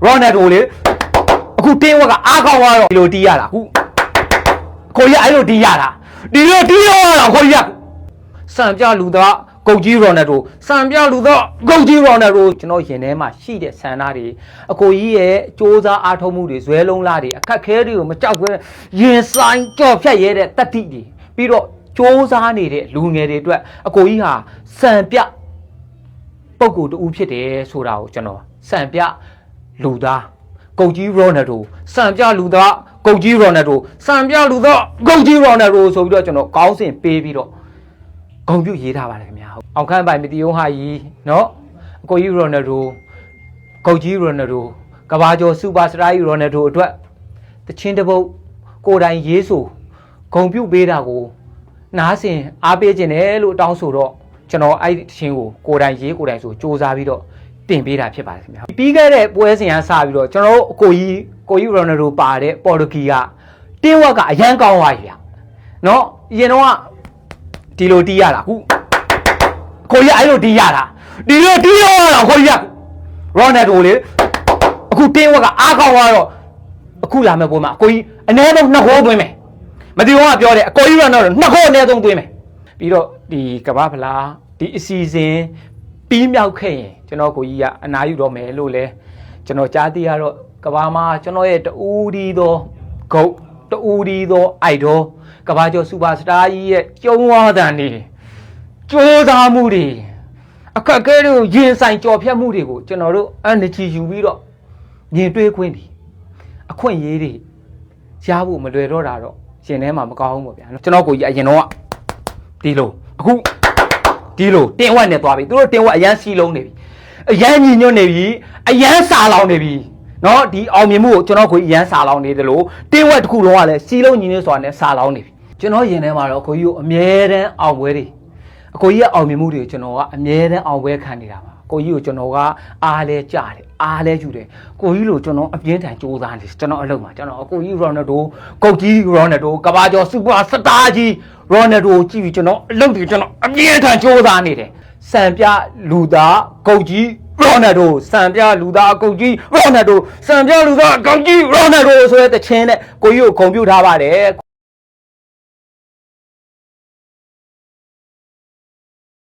Ronaldo လေအခုတင်းဝက်ကအားကောင်းသွားတော့ဒီလိုတီးရတာအခုကိုကြီးအဲ့လိုတီးရတာဒီလိုတီးရတော့ကိုကြီးစံပြလူသားကုတ်ကြီး Ronaldo စံပြလူသားကုတ်ကြီး Ronaldo ကျွန်တော်ရင်ထဲမှာရှိတဲ့ဆန္ဒတွေအကိုကြီးရဲ့စ조사အားထုတ်မှုတွေဇွဲလုံးလားတွေအခက်ခဲတွေကိုမကြောက်ဘဲရင်ဆိုင်ကြော်ဖြတ်ရဲတဲ့တတိတွေပြီးတော့စ조사နေတဲ့လူငယ်တွေအတွက်အကိုကြီးဟာစံပြပုံကိုတူဖြစ်တယ်ဆိုတာကိုကျွန်တော်စံပြလူသားကုတ်ကြီး Ronaldo စံပြလူသားကုတ်ကြီး Ronaldo စံပြလူသားကုတ်ကြီး Ronaldo ဆိုပြီးတော့ကျွန်တော်ကောင်းစင်ပေးပြီးတော့ဂုံပြုရေးထားပါတယ်ခင်ဗျာအောင်ခန့်ပိုင်မတီယုံဟာကြီးเนาะအကိုကြီး Ronaldo ကုတ်ကြီး Ronaldo ကဘာကျော်စူပါစတားကြီး Ronaldo အတွက်တချင်းတပုတ်ကိုယ်တိုင်ရေးဆိုဂုံပြုပေးတာကိုနားဆင်အားပေးခြင်းတယ်လို့တောင်းဆိုတော့ကျွန်တော်အဲ့ဒီတချင်းကိုယ်တိုင်ရေးကိုယ်တိုင်ဆိုစူးစမ်းပြီးတော့တင်ပေးတာဖြစ်ပါတယ်ခင်ဗျာပြီးခဲ့တဲ့ပွဲစဉ်ကစပြီးတော့ကျွန်တော်တို့ကိုကြီး Ronaldo ပါတဲ့ပေါ်တူဂီကတင်းဝက်ကအရန်ကောင်းသွားပြီဗျเนาะအရင်တော့ဒီလိုတီးရတာအခုကိုကြီးအဲ့လိုတီးရတာဒီလိုတီးရတော့ကိုကြီး Ronaldo လေအခုတင်းဝက်ကအားကောင်းသွားတော့အခုလာမဲ့ပွဲမှာကိုကြီးအနည်းဆုံး2ဂိုးသွင်းမယ်မတီယောကပြောတယ်အကိုကြီး Ronaldo 2ဂိုးအနည်းဆုံးသွင်းမယ်ပြီးတော့ဒီကမ္ဘာဖလားဒီအစီအစဉ်ပြီးမြောက်ခဲ့ရင်ကျွန်တော်ကိုကြီးကအနားယူတော့မယ်လို့လဲကျွန်တော်ကြားသိရတော့ကဘာမှာကျွန်တော်ရဲ့တူဒီသောဂုတ်တူဒီသောအိုက်တော်ကဘာကျော်စူပါစတားကြီးရဲ့ကျုံဝါဒန်နေကြိုးစားမှုတွေအခက်အခဲတွေကိုရင်ဆိုင်ကြော်ဖြတ်မှုတွေကိုကျွန်တော်တို့energy ယူပြီးတော့မြင်တွေ့ခွင့်ဒီအခွင့်အရေးတွေရဖို့မလွယ်တော့တာတော့ရှင်ထဲမှာမကောင်းဘူးပေါ့ဗျာကျွန်တော်ကိုကြီးအရင်တော့ဒီလိုအခုဒီလိုတင်ဝက်နဲ့သွားပြီသူတို့တင်ဝက်အရန်စီလုံးနေပြီအရန်ညီညွတ်နေပြီအရန်စာလောင်နေပြီเนาะဒီအောင်မြင်မှုကိုကျွန်တော်ကိုအရန်စာလောင်နေတယ်လို့တင်ဝက်တစ်ခုလုံးကလည်းစီလုံးညီညွတ်စွာနဲ့စာလောင်နေပြီကျွန်တော်ရင်ထဲမှာတော့ကိုကြီးကိုအမြဲတမ်းအောင်ပွဲတွေအကိုကြီးရဲ့အောင်မြင်မှုတွေကိုကျွန်တော်ကအမြဲတမ်းအောင်ပွဲခံနေတာပါကိုကြီးကိုကျွန်တော်ကအားလဲကြတယ်အားလဲယူတယ်ကိုကြီးလိုကျွန်တော်အပြင်းထန်စူးစမ်းနေကျွန်တော်အလုပ်မှာကျွန်တော်အကိုကြီး Ronaldo ကုတ်ကြီး Ronaldo ကဘာကျော်စူပါစတားကြီး Ronaldo ကြည့်ပြီးကျွန်တော်အလုပ်တွေကျွန်တော်အပြင်းထန်စူးစမ်းနေတယ်စံပြလူသားကုတ်ကြီး Ronaldo စံပြလူသားကုတ်ကြီး Ronaldo စံပြလူသားကုတ်ကြီး Ronaldo ဆိုတဲ့တခြင်းနဲ့ကိုကြီးကိုဂုဏ်ပြုထားပါတယ်